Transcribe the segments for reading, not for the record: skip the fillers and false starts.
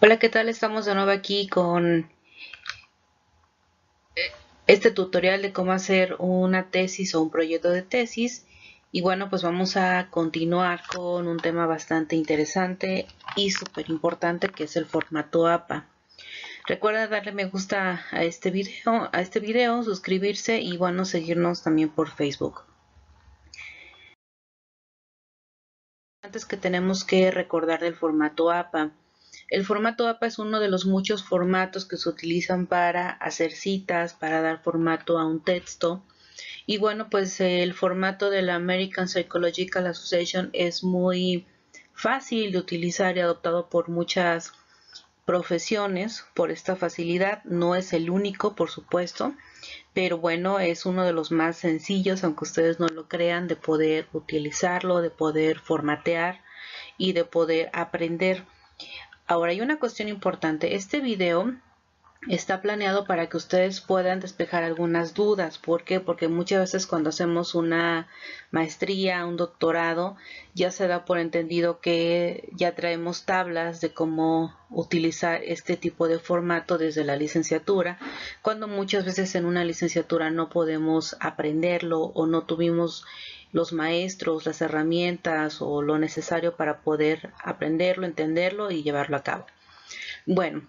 Hola, ¿qué tal? Estamos de nuevo aquí con este tutorial de cómo hacer una tesis o un proyecto de tesis. Y bueno, pues vamos a continuar con un tema bastante interesante y súper importante que es el formato APA. Recuerda darle me gusta a este video, suscribirse y bueno, seguirnos también por Facebook. Antes que tenemos que recordar del formato APA. El formato APA es uno de los muchos formatos que se utilizan para hacer citas, para dar formato a un texto. Y bueno, pues el formato de la American Psychological Association es muy fácil de utilizar y adoptado por muchas profesiones por esta facilidad. No es el único, por supuesto, pero bueno, es uno de los más sencillos, aunque ustedes no lo crean, de poder utilizarlo, de poder formatear y de poder aprender. Ahora hay una cuestión importante. Este video está planeado para que ustedes puedan despejar algunas dudas. ¿Por qué? Porque muchas veces cuando hacemos una maestría, un doctorado, ya se da por entendido que ya traemos tablas de cómo utilizar este tipo de formato desde la licenciatura, cuando muchas veces en una licenciatura no podemos aprenderlo o no tuvimos los maestros, las herramientas o lo necesario para poder aprenderlo, entenderlo y llevarlo a cabo. Bueno,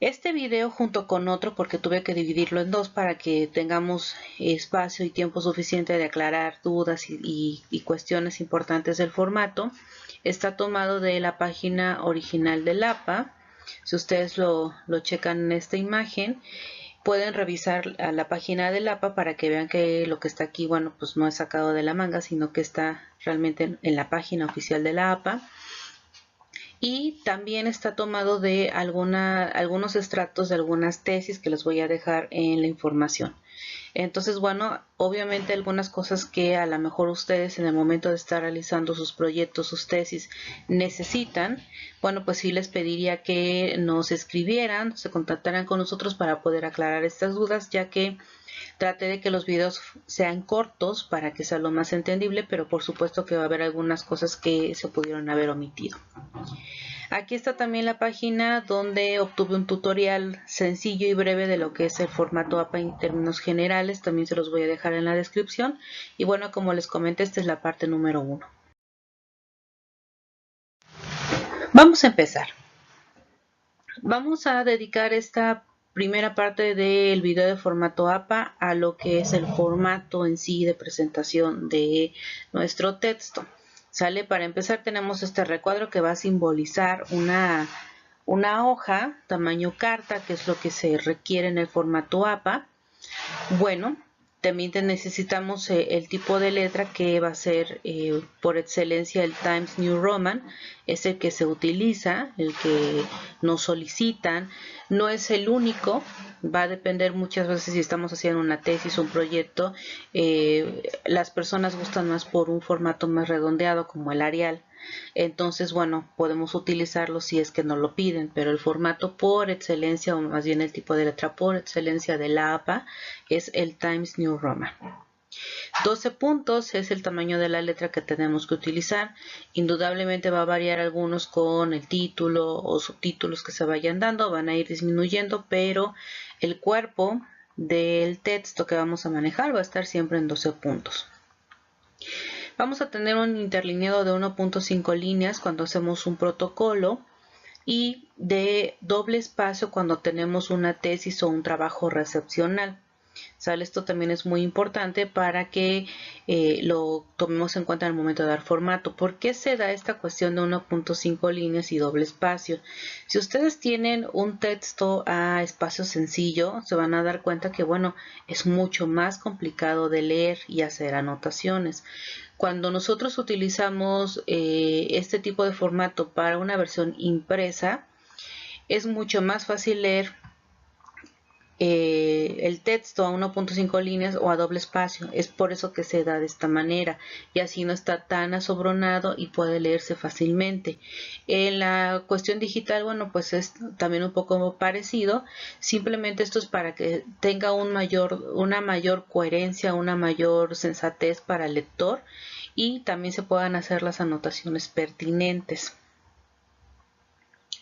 este video junto con otro, porque tuve que dividirlo en dos para que tengamos espacio y tiempo suficiente de aclarar dudas y cuestiones importantes del formato, está tomado de la página original del APA. Si ustedes lo checan en esta imagen, pueden revisar a la página del APA para que vean que lo que está aquí, bueno, pues no es sacado de la manga, sino que está realmente en la página oficial de la APA. Y también está tomado de algunos extractos de algunas tesis que les voy a dejar en la información. Entonces, bueno, obviamente algunas cosas que a lo mejor ustedes en el momento de estar realizando sus proyectos, sus tesis, necesitan, bueno, pues sí les pediría que nos escribieran, se contactaran con nosotros para poder aclarar estas dudas, ya que traté de que los videos sean cortos para que sea lo más entendible, pero por supuesto que va a haber algunas cosas que se pudieron haber omitido. Aquí está también la página donde obtuve un tutorial sencillo y breve de lo que es el formato APA en términos generales. También se los voy a dejar en la descripción. Y bueno, como les comenté, esta es la parte número 1. Vamos a empezar. Vamos a dedicar esta primera parte del video de formato APA a lo que es el formato en sí de presentación de nuestro texto. ¿Sale? Para empezar tenemos este recuadro que va a simbolizar una hoja tamaño carta, que es lo que se requiere en el formato APA. Bueno, también necesitamos el tipo de letra que va a ser por excelencia el Times New Roman. Es el que se utiliza, el que nos solicitan. No es el único, va a depender muchas veces si estamos haciendo una tesis o un proyecto. Las personas gustan más por un formato más redondeado como el Arial. Entonces, bueno, podemos utilizarlo si es que nos lo piden, pero el formato por excelencia, o más bien el tipo de letra por excelencia de la APA, es el Times New Roman. 12 puntos es el tamaño de la letra que tenemos que utilizar. Indudablemente va a variar algunos con el título o subtítulos que se vayan dando, van a ir disminuyendo, pero el cuerpo del texto que vamos a manejar va a estar siempre en 12 puntos. Vamos a tener un interlineado de 1.5 líneas cuando hacemos un protocolo y de doble espacio cuando tenemos una tesis o un trabajo recepcional. ¿Sale? Esto también es muy importante para que lo tomemos en cuenta en el momento de dar formato. ¿Por qué se da esta cuestión de 1.5 líneas y doble espacio? Si ustedes tienen un texto a espacio sencillo, se van a dar cuenta que, bueno, es mucho más complicado de leer y hacer anotaciones. Cuando nosotros utilizamos este tipo de formato para una versión impresa, es mucho más fácil leer el texto a 1.5 líneas o a doble espacio. Es por eso que se da de esta manera y así no está tan asobronado y puede leerse fácilmente. En la cuestión digital, bueno, pues es también un poco parecido. Simplemente esto es para que tenga una mayor coherencia, una mayor sensatez para el lector y también se puedan hacer las anotaciones pertinentes.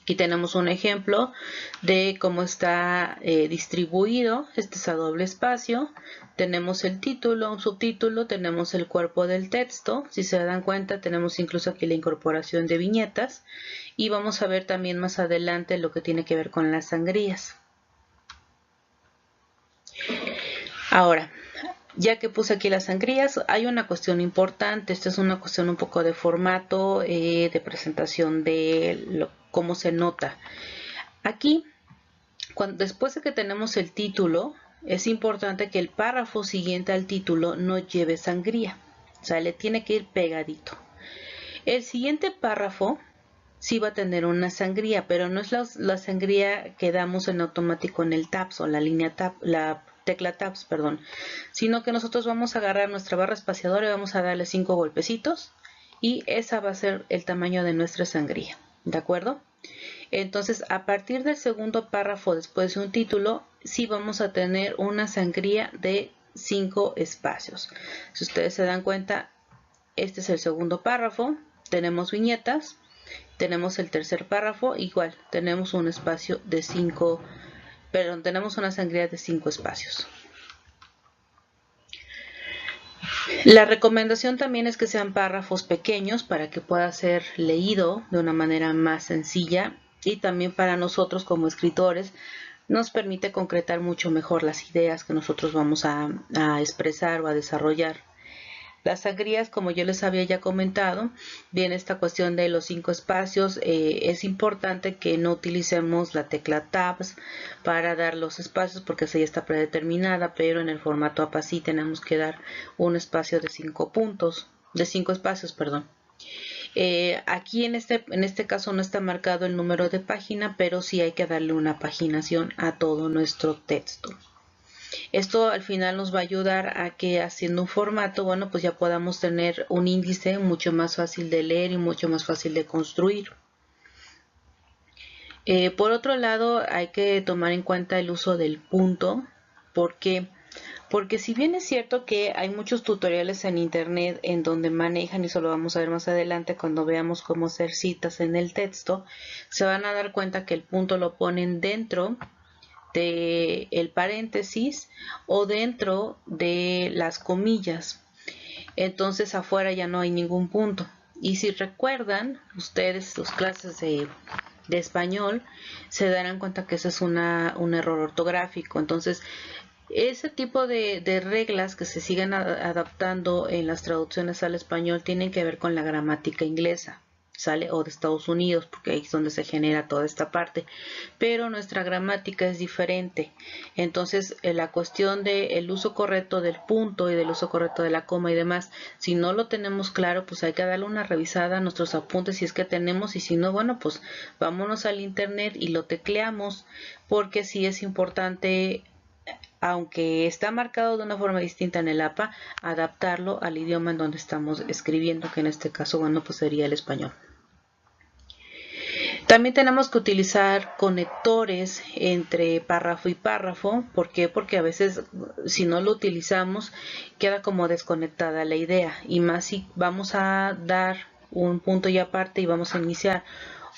Aquí tenemos un ejemplo de cómo está distribuido. Este es a doble espacio. Tenemos el título, un subtítulo, tenemos el cuerpo del texto. Si se dan cuenta, tenemos incluso aquí la incorporación de viñetas. Y vamos a ver también más adelante lo que tiene que ver con las sangrías. Ahora, ya que puse aquí las sangrías, hay una cuestión importante. Esta es una cuestión un poco de formato, de presentación de cómo se nota. Aquí, después de que tenemos el título, es importante que el párrafo siguiente al título no lleve sangría. O sea, le tiene que ir pegadito. El siguiente párrafo sí va a tener una sangría, pero no es la sangría que damos en automático en el tabs o la línea tab, la tecla tabs, perdón, sino que nosotros vamos a agarrar nuestra barra espaciadora y vamos a darle 5 golpecitos y esa va a ser el tamaño de nuestra sangría, ¿de acuerdo? Entonces, a partir del segundo párrafo después de un título, sí vamos a tener una sangría de 5 espacios. Si ustedes se dan cuenta, este es el segundo párrafo, tenemos viñetas, tenemos el tercer párrafo, igual, tenemos un espacio de 5, perdón, tenemos una sangría de 5 espacios. La recomendación también es que sean párrafos pequeños para que pueda ser leído de una manera más sencilla y también para nosotros como escritores nos permite concretar mucho mejor las ideas que nosotros vamos a expresar o a desarrollar. Las sangrías, como yo les había ya comentado, viene esta cuestión de los 5 espacios. Es importante que no utilicemos la tecla Tabs para dar los espacios porque esa ya está predeterminada, pero en el formato APA sí tenemos que dar un espacio de 5 puntos, de 5 espacios, perdón. Aquí en este caso no está marcado el número de página, pero sí hay que darle una paginación a todo nuestro texto. Esto al final nos va a ayudar a que haciendo un formato, bueno, pues ya podamos tener un índice mucho más fácil de leer y mucho más fácil de construir. Por otro lado, hay que tomar en cuenta el uso del punto, porque si bien es cierto que hay muchos tutoriales en internet en donde manejan, y eso lo vamos a ver más adelante cuando veamos cómo hacer citas en el texto, se van a dar cuenta que el punto lo ponen dentro de el paréntesis o dentro de las comillas. Entonces afuera ya no hay ningún punto. Y si recuerdan ustedes sus clases de español, se darán cuenta que ese es un error ortográfico. Entonces, ese tipo de reglas que se siguen adaptando en las traducciones al español tienen que ver con la gramática inglesa, ¿sale? O de Estados Unidos, porque ahí es donde se genera toda esta parte. Pero nuestra gramática es diferente. Entonces, la cuestión del uso correcto del punto y del uso correcto de la coma y demás, si no lo tenemos claro, pues hay que darle una revisada a nuestros apuntes si es que tenemos, y si no, bueno, pues vámonos al internet y lo tecleamos, porque sí es importante, aunque está marcado de una forma distinta en el APA, adaptarlo al idioma en donde estamos escribiendo, que en este caso, bueno, pues sería el español. También tenemos que utilizar conectores entre párrafo y párrafo. ¿Por qué? Porque a veces si no lo utilizamos queda como desconectada la idea, y más si vamos a dar un punto y aparte y vamos a iniciar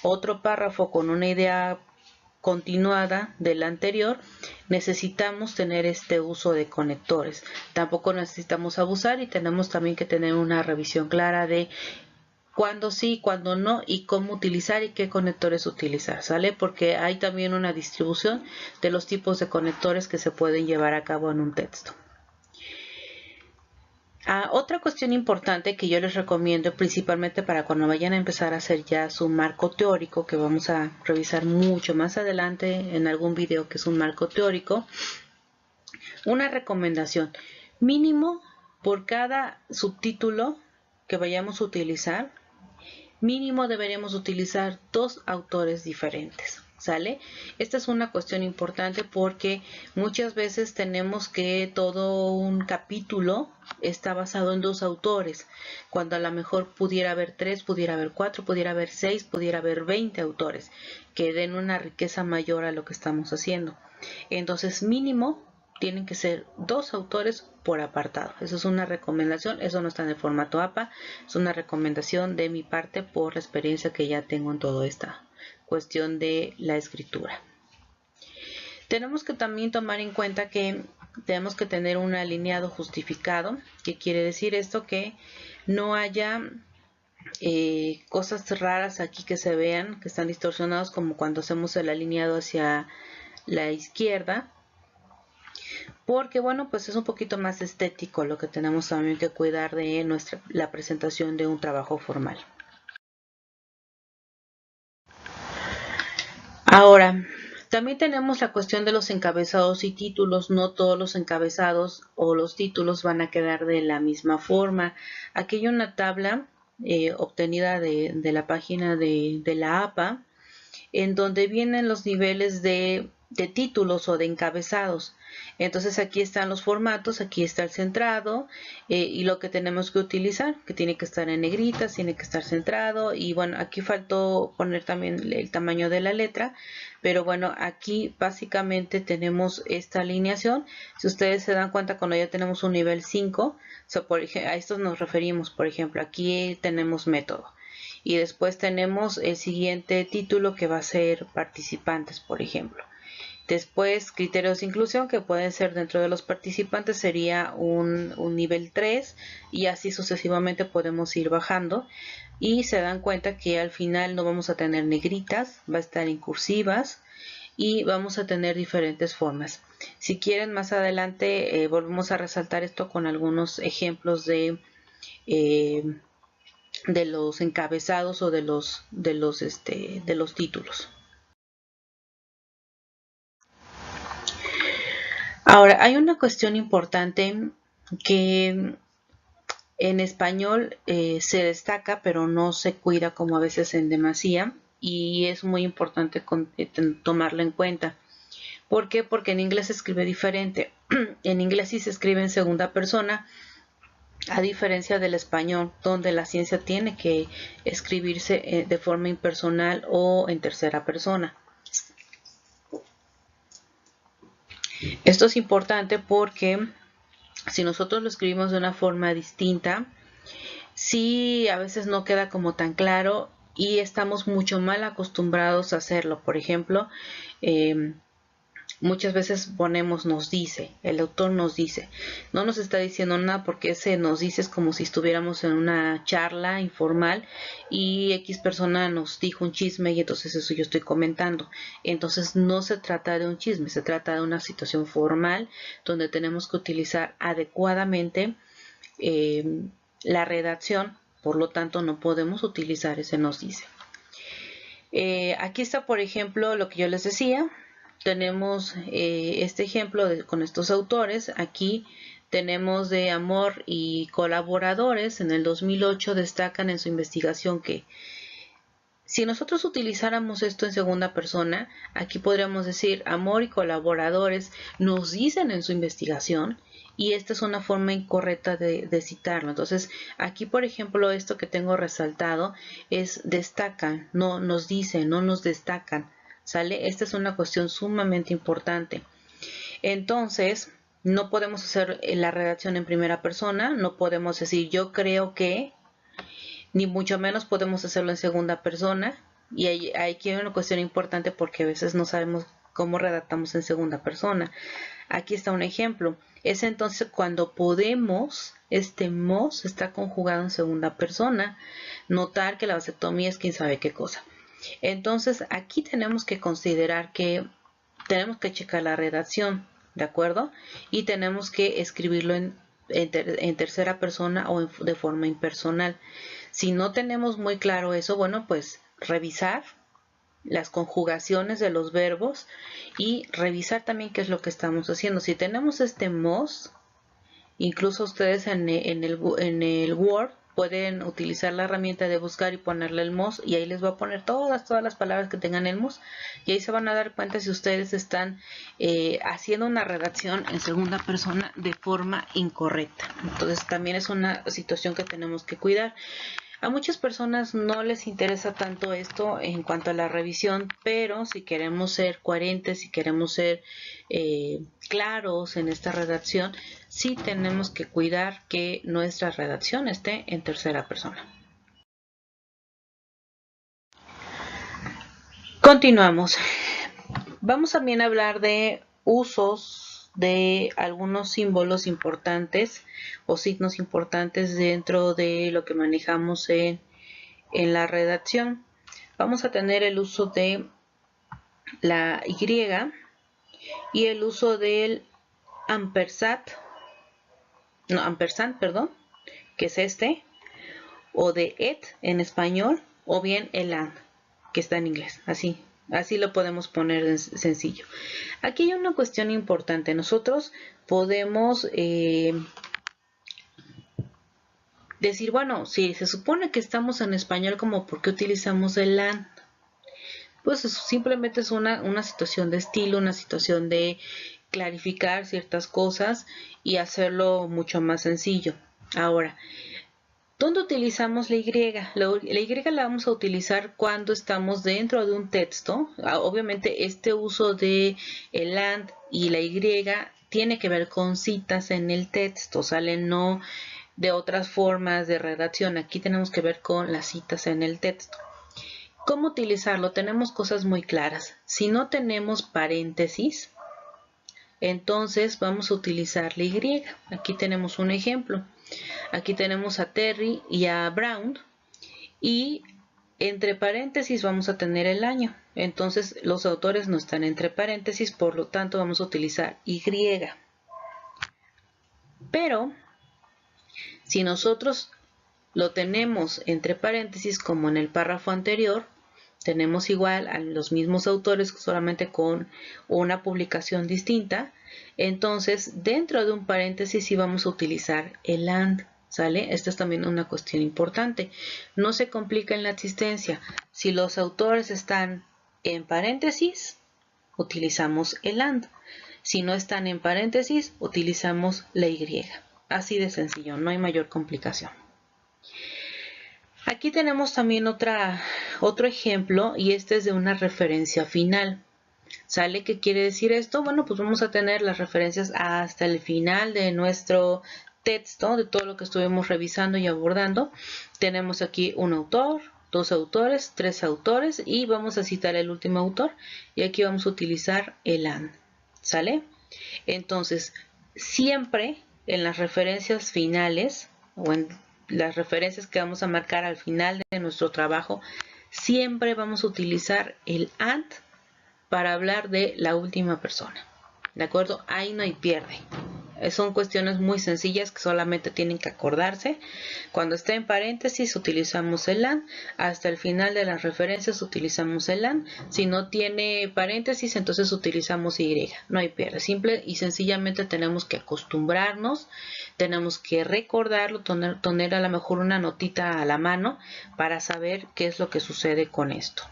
otro párrafo con una idea continuada del anterior, necesitamos tener este uso de conectores. Tampoco necesitamos abusar y tenemos también que tener una revisión clara de cuándo sí, cuándo no, y cómo utilizar y qué conectores utilizar, ¿sale? Porque hay también una distribución de los tipos de conectores que se pueden llevar a cabo en un texto. Otra cuestión importante que yo les recomiendo, principalmente para cuando vayan a empezar a hacer ya su marco teórico, que vamos a revisar mucho más adelante en algún video que es un marco teórico, una recomendación: mínimo por cada subtítulo que vayamos a utilizar, mínimo deberíamos utilizar 2 autores diferentes, ¿sale? Esta es una cuestión importante porque muchas veces tenemos que todo un capítulo está basado en 2 autores, cuando a lo mejor pudiera haber 3, pudiera haber 4, pudiera haber 6, pudiera haber 20 autores que den una riqueza mayor a lo que estamos haciendo. Entonces, mínimo tienen que ser 2 autores por apartado. Eso es una recomendación, eso no está en el formato APA, es una recomendación de mi parte por la experiencia que ya tengo en toda esta cuestión de la escritura. Tenemos que también tomar en cuenta que tenemos que tener un alineado justificado. ¿Qué quiere decir esto? Que no haya cosas raras aquí que se vean, que están distorsionados, como cuando hacemos el alineado hacia la izquierda, porque bueno, pues es un poquito más estético lo que tenemos también que cuidar de la presentación de un trabajo formal. Ahora, también tenemos la cuestión de los encabezados y títulos. No todos los encabezados o los títulos van a quedar de la misma forma. Aquí hay una tabla obtenida de la página de la APA, en donde vienen los niveles de títulos o de encabezados. Entonces aquí están los formatos, aquí está el centrado y lo que tenemos que utilizar, que tiene que estar en negritas, tiene que estar centrado, y bueno, aquí faltó poner también el tamaño de la letra, pero bueno, aquí básicamente tenemos esta alineación. Si ustedes se dan cuenta, cuando ya tenemos un nivel 5, a esto nos referimos. Por ejemplo, aquí tenemos método. Y después tenemos el siguiente título, que va a ser participantes, por ejemplo. Después criterios de inclusión, que pueden ser dentro de los participantes, sería un nivel 3, y así sucesivamente podemos ir bajando. Y se dan cuenta que al final no vamos a tener negritas, va a estar en cursivas y vamos a tener diferentes formas. Si quieren, más adelante volvemos a resaltar esto con algunos ejemplos de los encabezados o de los títulos. Ahora, hay una cuestión importante que en español se destaca, pero no se cuida como a veces en demasía, y es muy importante tomarlo en cuenta. ¿Por qué? Porque en inglés se escribe diferente. En inglés sí se escribe en segunda persona, a diferencia del español, donde la ciencia tiene que escribirse de forma impersonal o en tercera persona. Esto es importante porque si nosotros lo escribimos de una forma distinta, sí a veces no queda como tan claro y estamos mucho mal acostumbrados a hacerlo. Por ejemplo, muchas veces ponemos nos dice, el autor nos dice. No nos está diciendo nada, porque ese nos dice es como si estuviéramos en una charla informal y X persona nos dijo un chisme y entonces eso yo estoy comentando. Entonces no se trata de un chisme, se trata de una situación formal donde tenemos que utilizar adecuadamente la redacción. Por lo tanto, no podemos utilizar ese nos dice. Aquí está, por ejemplo, lo que yo les decía. Tenemos este ejemplo con estos autores. Aquí tenemos de Amor y colaboradores. En el 2008 destacan en su investigación que si nosotros utilizáramos esto en segunda persona, aquí podríamos decir Amor y colaboradores nos dicen en su investigación, y esta es una forma incorrecta de citarlo. Entonces aquí, por ejemplo, esto que tengo resaltado es destacan, no nos dicen, no nos destacan. ¿Sale? Esta es una cuestión sumamente importante. Entonces, no podemos hacer la redacción en primera persona, no podemos decir yo creo que, ni mucho menos podemos hacerlo en segunda persona. Y aquí hay una cuestión importante, porque a veces no sabemos cómo redactamos en segunda persona. Aquí está un ejemplo. Es entonces cuando podemos, este mos está conjugado en segunda persona. Notar que la vasectomía es quién sabe qué cosa. Entonces aquí tenemos que considerar que tenemos que checar la redacción, ¿de acuerdo? Y tenemos que escribirlo en tercera persona o de forma impersonal. Si no tenemos muy claro eso, bueno, pues revisar las conjugaciones de los verbos y revisar también qué es lo que estamos haciendo. Si tenemos este mos, incluso ustedes en el Word pueden utilizar la herramienta de buscar y ponerle el mos, y ahí les va a poner todas las palabras que tengan el mos, y ahí se van a dar cuenta si ustedes están haciendo una redacción en segunda persona de forma incorrecta. Entonces también es una situación que tenemos que cuidar. A muchas personas no les interesa tanto esto en cuanto a la revisión, pero si queremos ser coherentes, si queremos ser claros en esta redacción, sí tenemos que cuidar que nuestra redacción esté en tercera persona. Continuamos. Vamos también a hablar de usos de algunos símbolos importantes o signos importantes dentro de lo que manejamos en la redacción. Vamos a tener el uso de la Y y el uso del ampersand, perdón, que es este, o de et en español, o bien el and, que está en inglés, así lo podemos poner en sencillo. Aquí hay una cuestión importante. Nosotros podemos decir, bueno, si se supone que estamos en español, ¿como por qué utilizamos el and? Pues simplemente es una situación de estilo, una situación de clarificar ciertas cosas y hacerlo mucho más sencillo. Ahora, ¿dónde utilizamos la Y? La Y la vamos a utilizar cuando estamos dentro de un texto. Obviamente este uso de el and y la Y tiene que ver con citas en el texto, ¿sale? No de otras formas de redacción. Aquí tenemos que ver con las citas en el texto. ¿Cómo utilizarlo? Tenemos cosas muy claras. Si no tenemos paréntesis, entonces vamos a utilizar la Y. Aquí tenemos un ejemplo. Aquí tenemos a Terry y a Brown y entre paréntesis vamos a tener el año. Entonces los autores no están entre paréntesis, por lo tanto vamos a utilizar Y. Pero si nosotros lo tenemos entre paréntesis como en el párrafo anterior, tenemos igual a los mismos autores solamente con una publicación distinta, entonces dentro de un paréntesis sí vamos a utilizar el and, ¿sale? Esta es también una cuestión importante. No se complica en la existencia. Si los autores están en paréntesis, utilizamos el and. Si no están en paréntesis, utilizamos la Y. Así de sencillo, no hay mayor complicación. Aquí tenemos también otro ejemplo y este es de una referencia final. ¿Sale? ¿Qué quiere decir esto? Bueno, pues vamos a tener las referencias hasta el final de nuestro texto, de todo lo que estuvimos revisando y abordando. Tenemos aquí un autor, dos autores, tres autores y vamos a citar el último autor y aquí vamos a utilizar el and. ¿Sale? Entonces, siempre en las referencias finales o en las referencias que vamos a marcar al final de nuestro trabajo, siempre vamos a utilizar el and para hablar de la última persona. ¿De acuerdo? Ahí no hay pierde. Son cuestiones muy sencillas que solamente tienen que acordarse. Cuando está en paréntesis utilizamos el and. Hasta el final de las referencias utilizamos el and. Si no tiene paréntesis, entonces utilizamos Y. No hay pierde. Simple y sencillamente tenemos que acostumbrarnos. Tenemos que recordarlo, tener a lo mejor una notita a la mano para saber qué es lo que sucede con esto.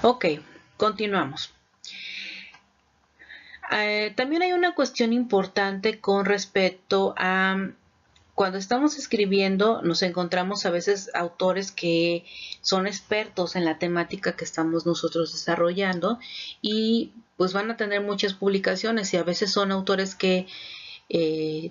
Ok, continuamos. También hay una cuestión importante con respecto a cuando estamos escribiendo, nos encontramos a veces autores que son expertos en la temática que estamos nosotros desarrollando y pues van a tener muchas publicaciones y a veces son autores que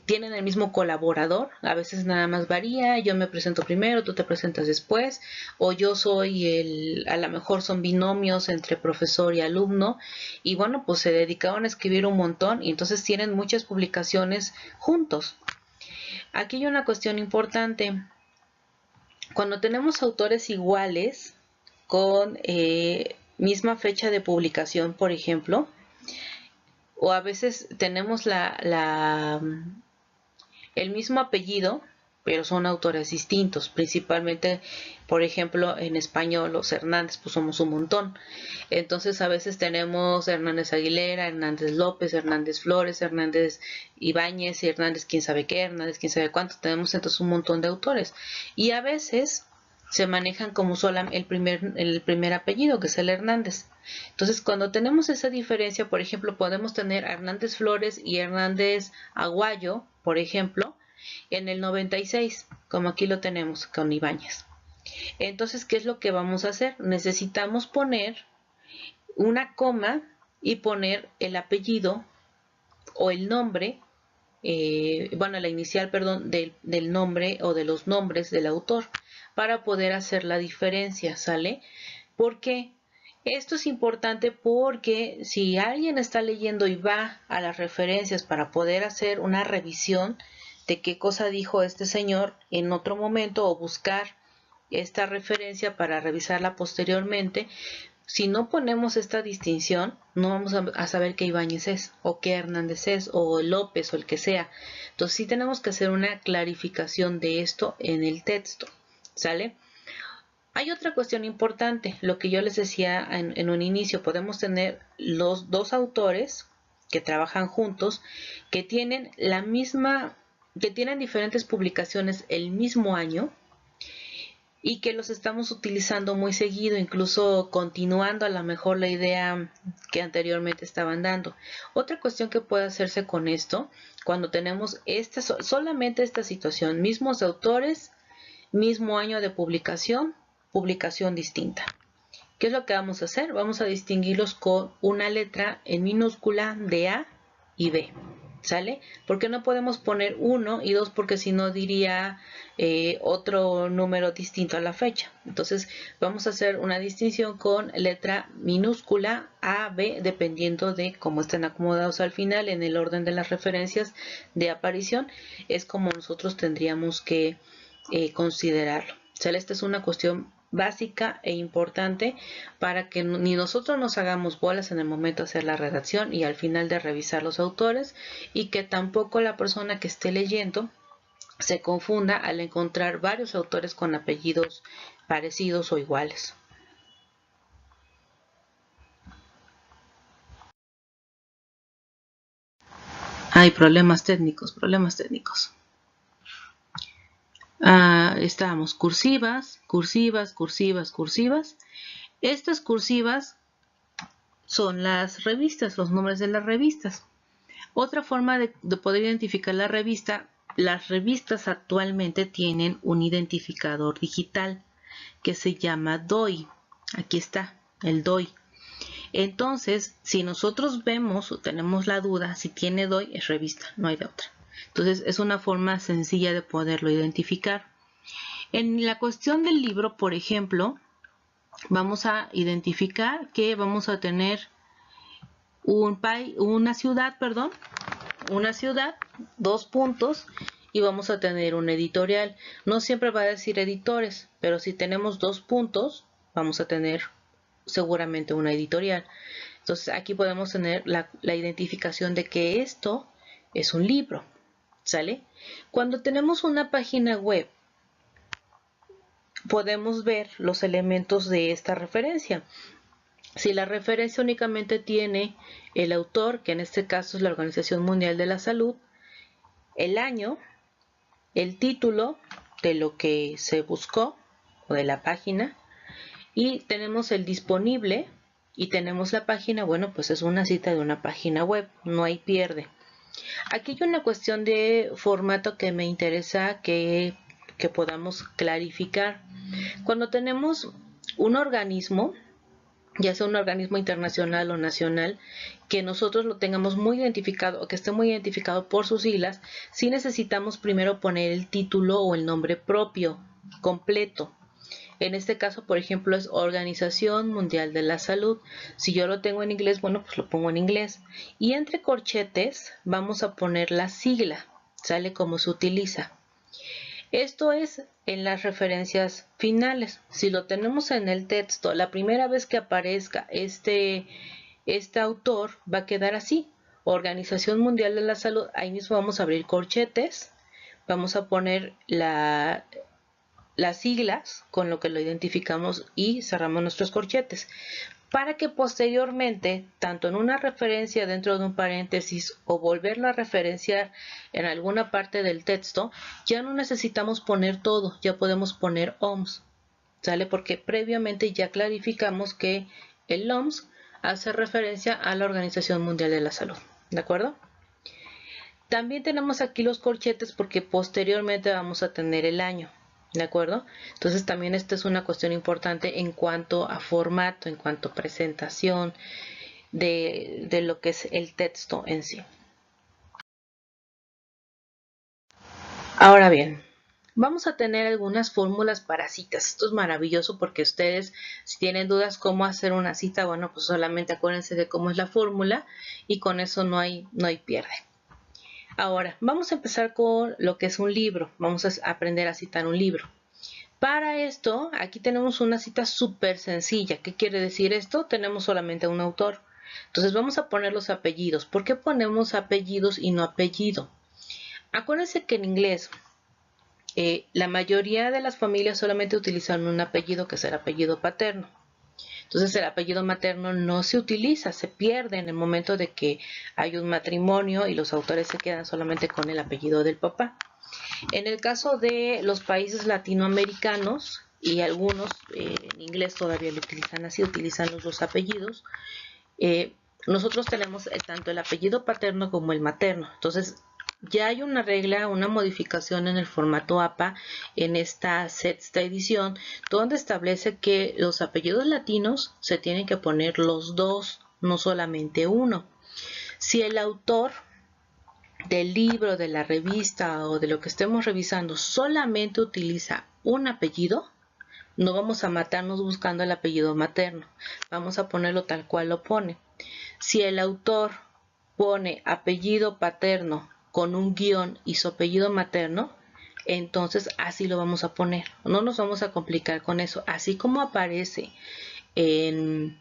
tienen el mismo colaborador, a veces nada más varía, yo me presento primero, tú te presentas después, o yo soy a lo mejor son binomios entre profesor y alumno, y bueno, pues se dedicaron a escribir un montón y entonces tienen muchas publicaciones juntos. Aquí hay una cuestión importante. Cuando tenemos autores iguales con misma fecha de publicación, por ejemplo, o a veces tenemos el mismo apellido, pero son autores distintos, principalmente, por ejemplo, en español los Hernández, pues somos un montón. Entonces a veces tenemos Hernández Aguilera, Hernández López, Hernández Flores, Hernández Ibáñez, Hernández quién sabe qué, Hernández quién sabe cuánto, tenemos entonces un montón de autores. Y a veces se manejan como solo el primer apellido, que es el Hernández. Entonces, cuando tenemos esa diferencia, por ejemplo, podemos tener Hernández Flores y Hernández Aguayo, por ejemplo, en el 96, como aquí lo tenemos con Ibáñez. Entonces, ¿qué es lo que vamos a hacer? Necesitamos poner una coma y poner el apellido o el nombre, la inicial, perdón, del nombre o de los nombres del autor para poder hacer la diferencia, ¿sale? ¿Por qué? Esto es importante porque si alguien está leyendo y va a las referencias para poder hacer una revisión de qué cosa dijo este señor en otro momento o buscar esta referencia para revisarla posteriormente, si no ponemos esta distinción, no vamos a saber qué Ibáñez es, o qué Hernández es, o López, o el que sea. Entonces sí tenemos que hacer una clarificación de esto en el texto, ¿sale? Hay otra cuestión importante, lo que yo les decía en un inicio, podemos tener los dos autores que trabajan juntos, que tienen que tienen diferentes publicaciones el mismo año, y que los estamos utilizando muy seguido, incluso continuando a lo mejor la idea que anteriormente estaban dando. Otra cuestión que puede hacerse con esto, cuando tenemos solamente esta situación, mismos autores, mismo año de publicación, publicación distinta. ¿Qué es lo que vamos a hacer? Vamos a distinguirlos con una letra en minúscula de A y B. ¿Sale? Porque no podemos poner 1 y 2 porque si no diría otro número distinto a la fecha. Entonces vamos a hacer una distinción con letra minúscula A, B, dependiendo de cómo estén acomodados al final en el orden de las referencias de aparición. Es como nosotros tendríamos que considerarlo. ¿Sale? Esta es una cuestión básica e importante para que ni nosotros nos hagamos bolas en el momento de hacer la redacción y al final de revisar los autores, y que tampoco la persona que esté leyendo se confunda al encontrar varios autores con apellidos parecidos o iguales. Hay problemas técnicos, problemas técnicos. Estábamos cursivas, cursivas, cursivas, cursivas. Estas cursivas son las revistas, los nombres de las revistas. Otra forma de poder identificar la revista, las revistas actualmente tienen un identificador digital que se llama DOI. Aquí está, el DOI. Entonces, si nosotros vemos o tenemos la duda si tiene DOI, es revista, no hay de otra. Entonces, es una forma sencilla de poderlo identificar. En la cuestión del libro, por ejemplo, vamos a identificar que vamos a tener una ciudad, dos puntos, y vamos a tener un editorial. No siempre va a decir editores, pero si tenemos dos puntos, vamos a tener seguramente una editorial. Entonces aquí podemos tener la identificación de que esto es un libro, ¿sale? Cuando tenemos una página web, podemos ver los elementos de esta referencia. Si la referencia únicamente tiene el autor, que en este caso es la Organización Mundial de la Salud, el año, el título de lo que se buscó o de la página, y tenemos el disponible y tenemos la página, bueno, pues es una cita de una página web, no hay pierde. Aquí hay una cuestión de formato que me interesa que podamos clarificar. Cuando tenemos un organismo, ya sea un organismo internacional o nacional, que nosotros lo tengamos muy identificado o que esté muy identificado por sus siglas, sí necesitamos primero poner el título o el nombre propio, completo. En este caso, por ejemplo, es Organización Mundial de la Salud. Si yo lo tengo en inglés, bueno, pues lo pongo en inglés. Y entre corchetes vamos a poner la sigla, sale como se utiliza. Esto es en las referencias finales. Si lo tenemos en el texto, la primera vez que aparezca este autor va a quedar así. Organización Mundial de la Salud. Ahí mismo vamos a abrir corchetes. Vamos a poner las siglas con lo que lo identificamos y cerramos nuestros corchetes, para que posteriormente, tanto en una referencia dentro de un paréntesis o volverlo a referenciar en alguna parte del texto, ya no necesitamos poner todo, ya podemos poner OMS. ¿sale? Porque previamente ya clarificamos que el OMS hace referencia a la Organización Mundial de la Salud, ¿de acuerdo? También tenemos aquí los corchetes porque posteriormente vamos a tener el año, ¿de acuerdo? Entonces también esta es una cuestión importante en cuanto a formato, en cuanto a presentación de lo que es el texto en sí. Ahora bien, vamos a tener algunas fórmulas para citas. Esto es maravilloso porque ustedes, si tienen dudas cómo hacer una cita, bueno, pues solamente acuérdense de cómo es la fórmula y con eso no hay pierde. Ahora, vamos a empezar con lo que es un libro. Vamos a aprender a citar un libro. Para esto, aquí tenemos una cita súper sencilla. ¿Qué quiere decir esto? Tenemos solamente un autor. Entonces vamos a poner los apellidos. ¿Por qué ponemos apellidos y no apellido? Acuérdense que en inglés la mayoría de las familias solamente utilizan un apellido, que es el apellido paterno. Entonces el apellido materno no se utiliza, se pierde en el momento de que hay un matrimonio y los autores se quedan solamente con el apellido del papá. En el caso de los países latinoamericanos, y algunos en inglés todavía lo utilizan así, utilizan los dos apellidos, nosotros tenemos tanto el apellido paterno como el materno. Entonces ya hay una regla, una modificación en el formato APA en esta sexta edición, donde establece que los apellidos latinos se tienen que poner los dos, no solamente uno. Si el autor del libro, de la revista o de lo que estemos revisando solamente utiliza un apellido, no vamos a matarnos buscando el apellido materno, vamos a ponerlo tal cual lo pone. Si el autor pone apellido paterno con un guión y su apellido materno, entonces así lo vamos a poner. No nos vamos a complicar con eso. Así como aparece en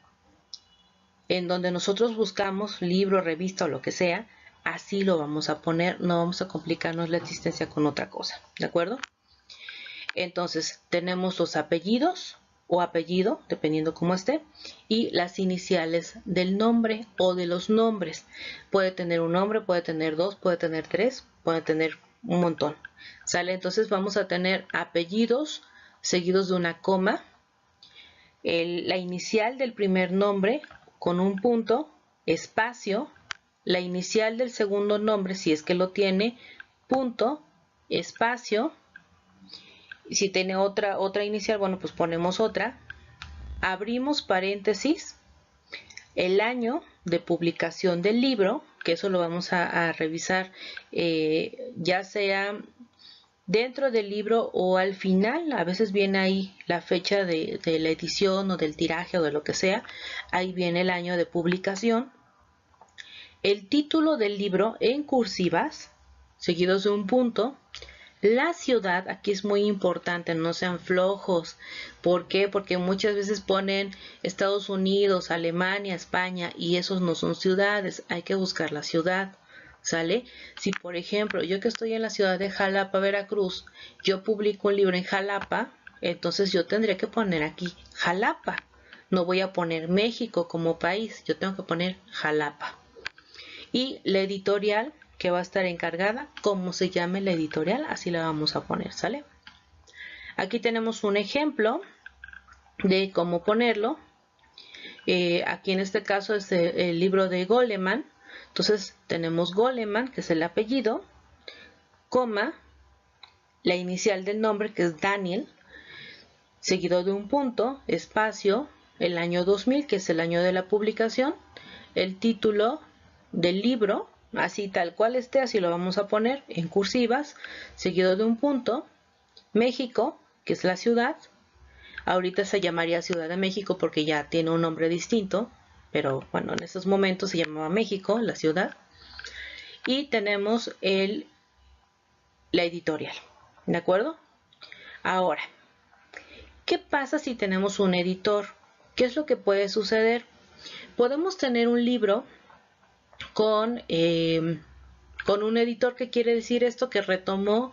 donde nosotros buscamos libro, revista o lo que sea, así lo vamos a poner. No vamos a complicarnos la existencia con otra cosa. ¿De acuerdo? Entonces tenemos los apellidos o apellido, dependiendo cómo esté, y las iniciales del nombre o de los nombres. Puede tener un nombre, puede tener dos, puede tener tres, puede tener un montón. ¿Sale? Entonces vamos a tener apellidos seguidos de una coma, la inicial del primer nombre con un punto, espacio, la inicial del segundo nombre, si es que lo tiene, punto, espacio. Si tiene otra inicial, bueno, pues ponemos otra. Abrimos paréntesis, el año de publicación del libro, que eso lo vamos a revisar ya sea dentro del libro o al final. A veces viene ahí la fecha de la edición o del tiraje o de lo que sea. Ahí viene el año de publicación. El título del libro en cursivas, seguidos de un punto. La ciudad, aquí es muy importante, no sean flojos. ¿Por qué? Porque muchas veces ponen Estados Unidos, Alemania, España y esos no son ciudades. Hay que buscar la ciudad, ¿sale? Si por ejemplo yo que estoy en la ciudad de Jalapa, Veracruz, yo publico un libro en Jalapa, entonces yo tendría que poner aquí Jalapa. No voy a poner México como país, yo tengo que poner Jalapa. Y la editorial que va a estar encargada, como se llame la editorial, así la vamos a poner, ¿sale? Aquí tenemos un ejemplo de cómo ponerlo. Aquí en este caso es el libro de Goleman. Entonces tenemos Goleman, que es el apellido, coma, la inicial del nombre, que es Daniel, seguido de un punto, espacio, el año 2000, que es el año de la publicación, el título del libro, así tal cual esté, así lo vamos a poner en cursivas, seguido de un punto, México, que es la ciudad. Ahorita se llamaría Ciudad de México porque ya tiene un nombre distinto, pero bueno, en esos momentos se llamaba México, la ciudad. Y tenemos la editorial, ¿de acuerdo? Ahora, ¿qué pasa si tenemos un editor? ¿Qué es lo que puede suceder? Podemos tener un libro con un editor. ¿Qué quiere decir esto? Que retomó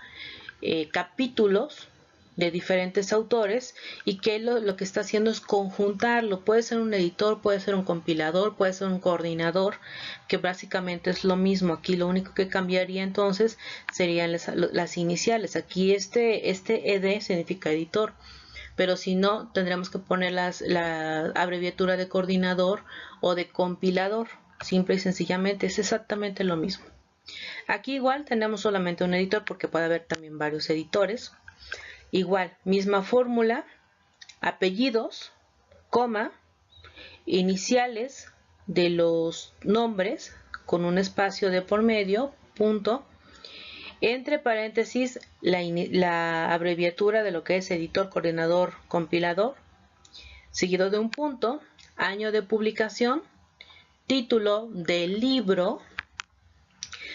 capítulos de diferentes autores y que lo que está haciendo es conjuntarlo. Puede ser un editor, puede ser un compilador, puede ser un coordinador, que básicamente es lo mismo. Aquí lo único que cambiaría entonces serían las iniciales. Aquí este ed significa editor. pero si no, tendremos que poner la abreviatura de coordinador o de compilador. Simple y sencillamente es exactamente lo mismo. Aquí igual tenemos solamente un editor porque puede haber también varios editores. Igual, misma fórmula, apellidos, coma, iniciales de los nombres con un espacio de por medio, punto, entre paréntesis la abreviatura de lo que es editor, coordinador, compilador, seguido de un punto, año de publicación, título del libro,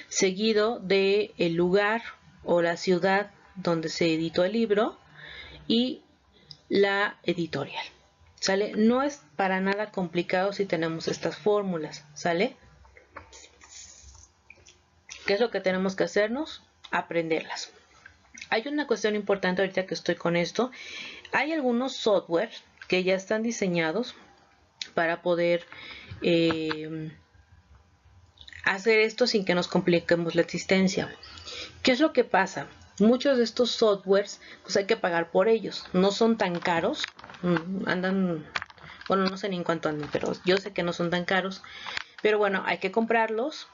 seguido de el lugar o la ciudad donde se editó el libro y la editorial. ¿Sale? No es para nada complicado si tenemos estas fórmulas, ¿sale? ¿Qué es lo que tenemos que hacernos? Aprenderlas. Hay una cuestión importante ahorita que estoy con esto. Hay algunos software que ya están diseñados para poder hacer esto sin que nos compliquemos la existencia. ¿Qué es lo que pasa? Muchos de estos softwares pues hay que pagar por ellos. No son tan caros. Andan, bueno, no sé ni en cuánto andan, pero yo sé que no son tan caros. Pero bueno, hay que comprarlos.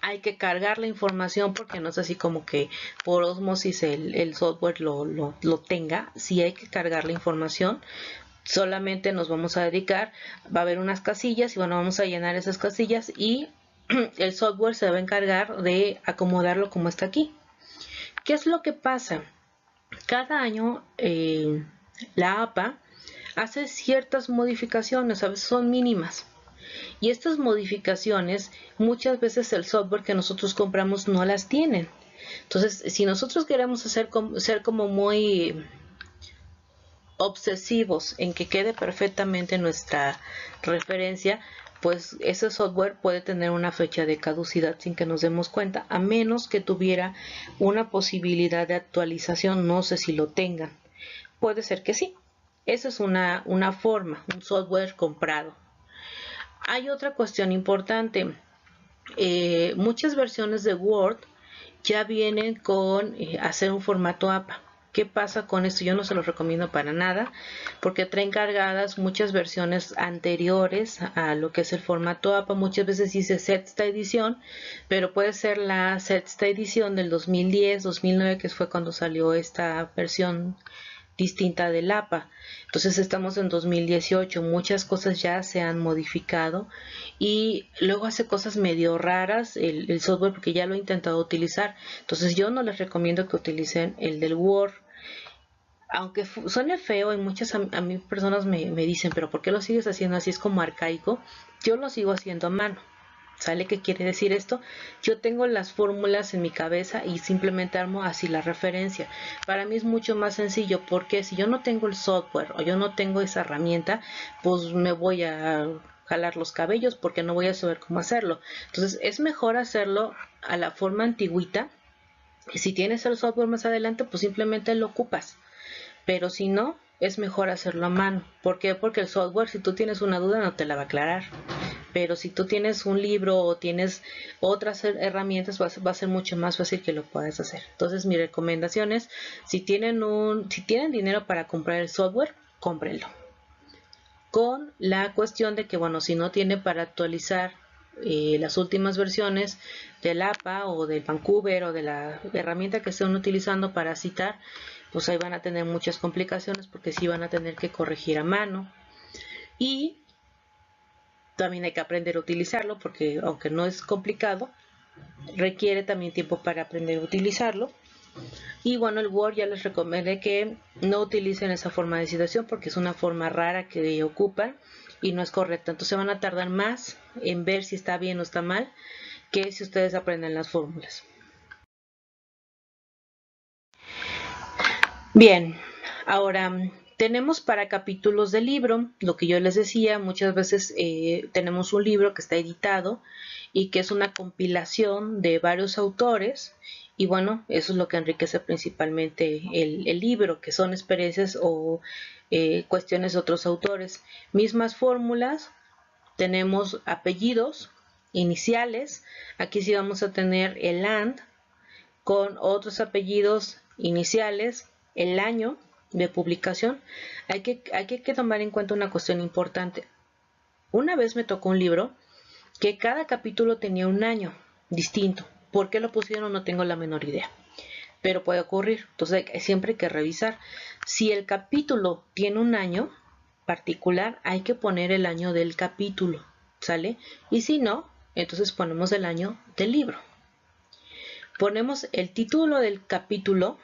Hay que cargar la información porque no es así como que por osmosis el software lo tenga. Sí hay que cargar la información. Solamente nos vamos a dedicar, va a haber unas casillas y bueno, vamos a llenar esas casillas y el software se va a encargar de acomodarlo como está aquí. ¿Qué es lo que pasa? Cada año la APA hace ciertas modificaciones, a veces son mínimas. Y estas modificaciones, muchas veces el software que nosotros compramos no las tienen. Entonces, si nosotros queremos ser como muy obsesivos en que quede perfectamente nuestra referencia, pues ese software puede tener una fecha de caducidad sin que nos demos cuenta, a menos que tuviera una posibilidad de actualización. No sé si lo tengan. Puede ser que sí. Esa es una forma, un software comprado. Hay otra cuestión importante. Muchas versiones de Word ya vienen con hacer un formato APA. ¿Qué pasa con esto? Yo no se los recomiendo para nada porque traen cargadas muchas versiones anteriores a lo que es el formato APA. Muchas veces dice sexta edición, pero puede ser la sexta edición del 2010, 2009, que fue cuando salió esta versión distinta del APA. Entonces estamos en 2018, muchas cosas ya se han modificado y luego hace cosas medio raras el software porque ya lo he intentado utilizar. Entonces yo no les recomiendo que utilicen el del Word. Aunque suene feo y muchas a mí personas me dicen, pero ¿por qué lo sigues haciendo así? Es como arcaico. Yo lo sigo haciendo a mano. ¿Sale qué quiere decir esto? Yo tengo las fórmulas en mi cabeza y simplemente armo así la referencia. Para mí es mucho más sencillo porque si yo no tengo el software o yo no tengo esa herramienta, pues me voy a jalar los cabellos porque no voy a saber cómo hacerlo. Entonces es mejor hacerlo a la forma antigüita. Y si tienes el software más adelante, pues simplemente lo ocupas. Pero si no, es mejor hacerlo a mano. ¿Por qué? Porque el software, si tú tienes una duda, no te la va a aclarar. Pero si tú tienes un libro o tienes otras herramientas, va a ser mucho más fácil que lo puedas hacer. Entonces, mi recomendación es, si tienen dinero para comprar el software, cómprenlo. Con la cuestión de que, bueno, si no tiene para actualizar las últimas versiones del APA o del Vancouver o de la herramienta que estén utilizando para citar, pues ahí van a tener muchas complicaciones porque sí van a tener que corregir a mano. Y también hay que aprender a utilizarlo porque aunque no es complicado, requiere también tiempo para aprender a utilizarlo. Y bueno, el Word ya les recomendé que no utilicen esa forma de citación porque es una forma rara que ocupan y no es correcta. Entonces van a tardar más en ver si está bien o está mal que si ustedes aprenden las fórmulas. Bien, ahora tenemos para capítulos del libro, lo que yo les decía, muchas veces tenemos un libro que está editado y que es una compilación de varios autores y bueno, eso es lo que enriquece principalmente el libro, que son experiencias o cuestiones de otros autores. Mismas fórmulas, tenemos apellidos, iniciales, aquí sí vamos a tener el and con otros apellidos iniciales, el año de publicación, hay que tomar en cuenta una cuestión importante. Una vez me tocó un libro que cada capítulo tenía un año distinto. ¿Por qué lo pusieron? No tengo la menor idea, pero puede ocurrir. Entonces siempre hay que revisar. Si el capítulo tiene un año particular, hay que poner el año del capítulo, ¿sale? Y si no, entonces ponemos el año del libro. Ponemos el título del capítulo,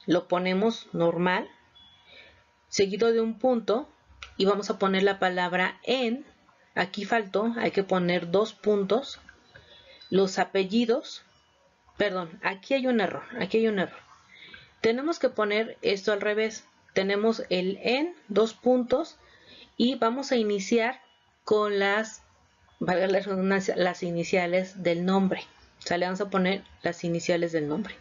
lo ponemos normal, seguido de un punto, y vamos a poner la palabra en. Aquí faltó, hay que poner 2 puntos. Los apellidos, perdón, aquí hay un error. Tenemos que poner esto al revés. Tenemos el en, 2 puntos, y vamos a iniciar con las, valga la redundancia, las iniciales del nombre. O sea, le vamos a poner las iniciales del nombre.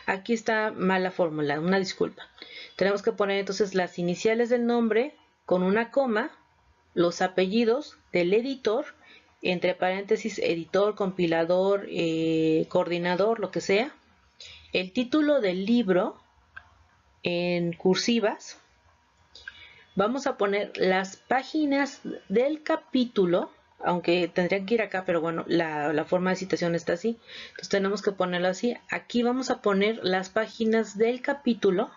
Aquí está mal la fórmula, una disculpa. Tenemos que poner entonces las iniciales del nombre con una coma, los apellidos del editor, entre paréntesis, editor, compilador, coordinador, lo que sea, el título del libro en cursivas. Vamos a poner las páginas del capítulo, aunque tendrían que ir acá, pero bueno, la forma de citación está así, entonces tenemos que ponerlo así. Aquí vamos a poner las páginas del capítulo,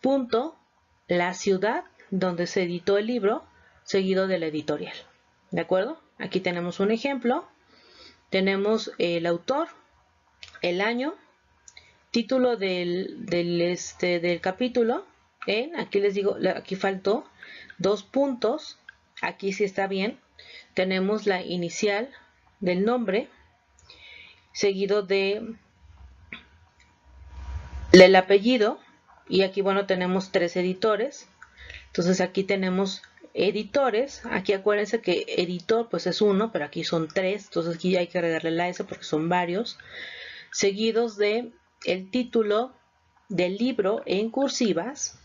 punto, la ciudad donde se editó el libro, seguido de la editorial. ¿De acuerdo? Aquí tenemos un ejemplo. Tenemos el autor, el año, título del capítulo. Aquí les digo, aquí faltó 2 puntos. Aquí sí está bien. Tenemos la inicial del nombre, seguido del apellido. Y aquí, bueno, tenemos 3 editores. Entonces aquí tenemos editores. Aquí acuérdense que editor pues es 1, pero aquí son 3. Entonces aquí hay que agregarle la S porque son varios. Seguidos de el título del libro en cursivas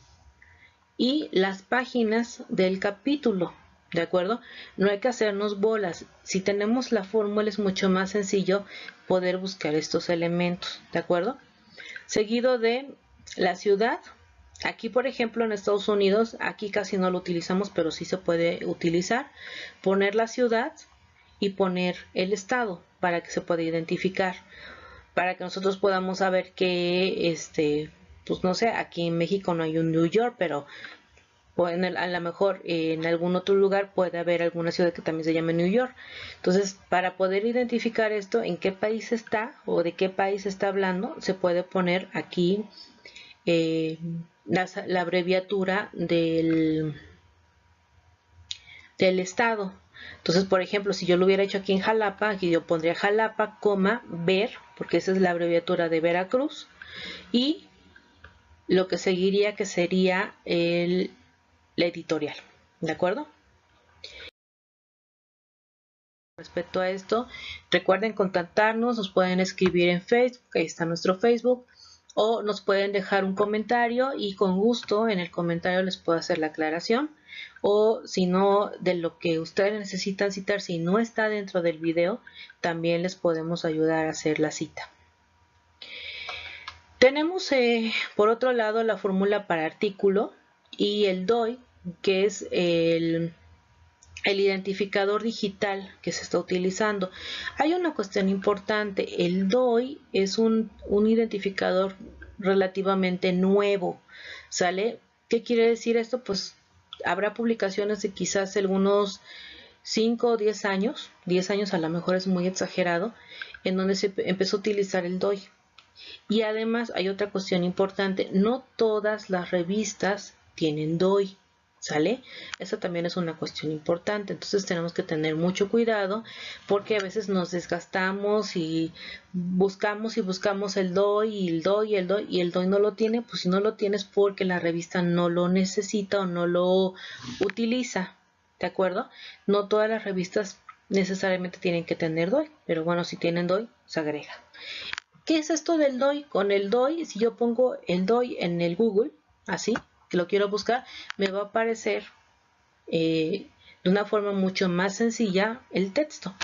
y las páginas del capítulo. ¿De acuerdo? No hay que hacernos bolas. Si tenemos la fórmula es mucho más sencillo poder buscar estos elementos. ¿De acuerdo? Seguido de la ciudad. Aquí, por ejemplo, en Estados Unidos, aquí casi no lo utilizamos, pero sí se puede utilizar. Poner la ciudad y poner el estado para que se pueda identificar. Para que nosotros podamos saber que, pues no sé, aquí en México no hay un New York, pero a lo mejor en algún otro lugar puede haber alguna ciudad que también se llame New York. Entonces, para poder identificar esto, en qué país está o de qué país está hablando, se puede poner aquí la abreviatura del estado. Entonces, por ejemplo, si yo lo hubiera hecho aquí en Jalapa, aquí yo pondría Jalapa, ver, porque esa es la abreviatura de Veracruz, y lo que seguiría que sería la editorial. ¿De acuerdo? Respecto a esto, recuerden contactarnos, nos pueden escribir en Facebook, ahí está nuestro Facebook, o nos pueden dejar un comentario y con gusto en el comentario les puedo hacer la aclaración, o si no, de lo que ustedes necesitan citar, si no está dentro del video, también les podemos ayudar a hacer la cita. Tenemos por otro lado la fórmula para artículo y el DOI, que es el identificador digital que se está utilizando. Hay una cuestión importante, el DOI es un identificador relativamente nuevo, ¿sale? ¿Qué quiere decir esto? Pues habrá publicaciones de quizás algunos 5 o 10 años, 10 años a lo mejor es muy exagerado, en donde se empezó a utilizar el DOI. Y además hay otra cuestión importante, no todas las revistas tienen DOI. ¿Sale? Eso también es una cuestión importante, entonces tenemos que tener mucho cuidado porque a veces nos desgastamos y buscamos el DOI y el DOI y el DOI y el DOI no lo tiene, pues si no lo tienes porque la revista no lo necesita o no lo utiliza, ¿de acuerdo? No todas las revistas necesariamente tienen que tener DOI, pero bueno, si tienen DOI, se agrega. ¿Qué es esto del DOI? Con el DOI, si yo pongo el DOI en el Google, así, que lo quiero buscar, me va a aparecer de una forma mucho más sencilla el texto.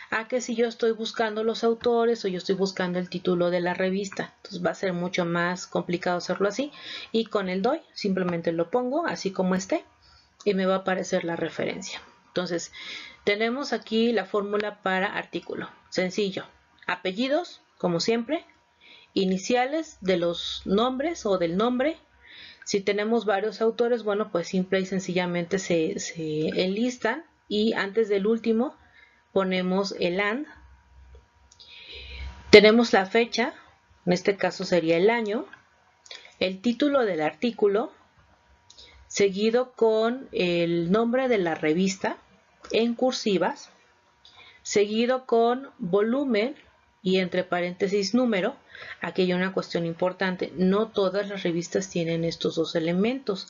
a que si yo estoy buscando los autores o yo estoy buscando el título de la revista. Entonces va a ser mucho más complicado hacerlo así. Y con el DOI simplemente lo pongo así como esté y me va a aparecer la referencia. Entonces tenemos aquí la fórmula para artículo. Sencillo. Apellidos, como siempre. Iniciales de los nombres o del nombre. Si tenemos varios autores, bueno, pues simple y sencillamente se enlistan y antes del último ponemos el AND. Tenemos la fecha, en este caso sería el año, el título del artículo, seguido con el nombre de la revista en cursivas, seguido con volumen y entre paréntesis número. Aquí hay una cuestión importante, no todas las revistas tienen estos dos elementos,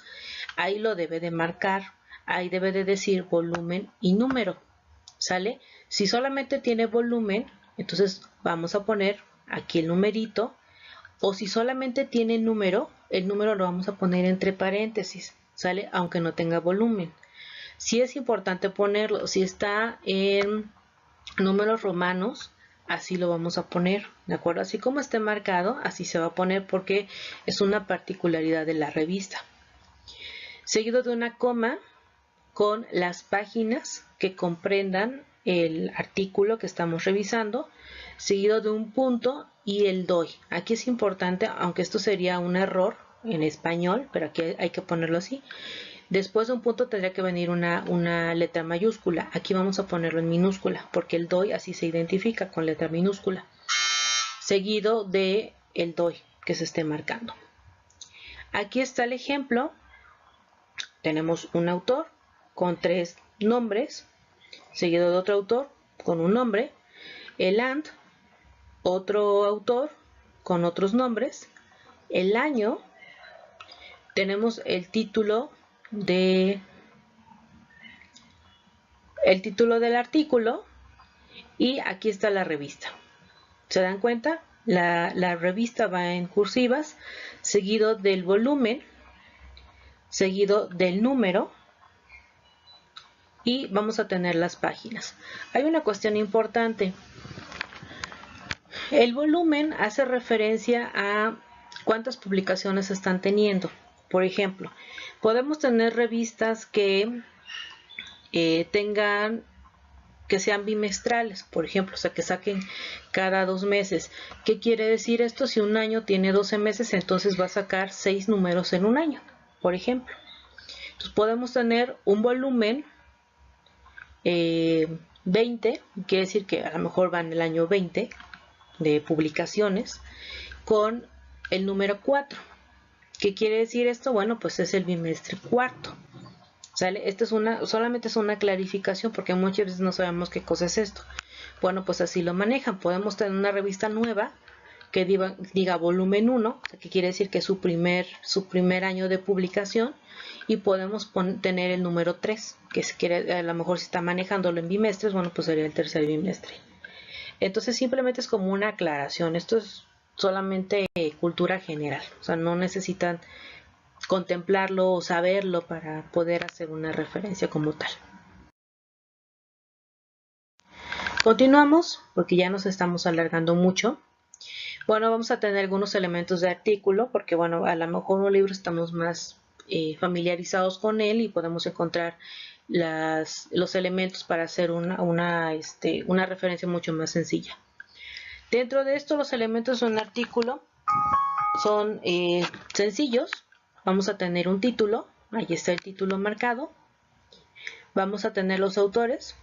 ahí lo debe de marcar, ahí debe de decir volumen y número, ¿sale? Si solamente tiene volumen, entonces vamos a poner aquí el numerito, o si solamente tiene número, el número lo vamos a poner entre paréntesis, ¿sale? Aunque no tenga volumen. Sí es importante ponerlo, si está en números romanos, así lo vamos a poner, ¿de acuerdo? Así como esté marcado, así se va a poner porque es una particularidad de la revista. Seguido de una coma con las páginas que comprendan el artículo que estamos revisando, seguido de un punto y el DOI. Aquí es importante, aunque esto sería un error en español, pero aquí hay que ponerlo así. Después de un punto tendría que venir una letra mayúscula. Aquí vamos a ponerlo en minúscula, porque el DOI así se identifica con letra minúscula. Seguido de el DOI que se esté marcando. Aquí está el ejemplo. Tenemos un autor con 3 nombres, seguido de otro autor con un nombre. El AND, otro autor con otros nombres. El año, tenemos el título del artículo y aquí está la revista. ¿Se dan cuenta? La revista va en cursivas, seguido del volumen, seguido del número y vamos a tener las páginas. Hay una cuestión importante. El volumen hace referencia a cuántas publicaciones están teniendo. Por ejemplo, podemos tener revistas que que sean bimestrales, por ejemplo, o sea, que saquen cada 2 meses. ¿Qué quiere decir esto? Si un año tiene 12 meses, entonces va a sacar 6 números en un año, por ejemplo. Entonces podemos tener un volumen 20, quiere decir que a lo mejor va en el año 20 de publicaciones, con el número 4. ¿Qué quiere decir esto? Bueno, pues es el bimestre cuarto. ¿Sale? Esta solamente es una clarificación porque muchas veces no sabemos qué cosa es esto. Bueno, pues así lo manejan. Podemos tener una revista nueva que diga volumen 1, que quiere decir que es su primer año de publicación, y podemos tener el número 3, que a lo mejor si está manejándolo en bimestres, bueno, pues sería el tercer bimestre. Entonces simplemente es como una aclaración. Esto es solamente cultura general, o sea, no necesitan contemplarlo o saberlo para poder hacer una referencia como tal. Continuamos porque ya nos estamos alargando mucho. Bueno, vamos a tener algunos elementos de artículo porque, bueno, a lo mejor un libro estamos más familiarizados con él y podemos encontrar los elementos para hacer una referencia mucho más sencilla. Dentro de esto, los elementos de un artículo son sencillos. Vamos a tener un título, ahí está el título marcado. Vamos a tener los autores,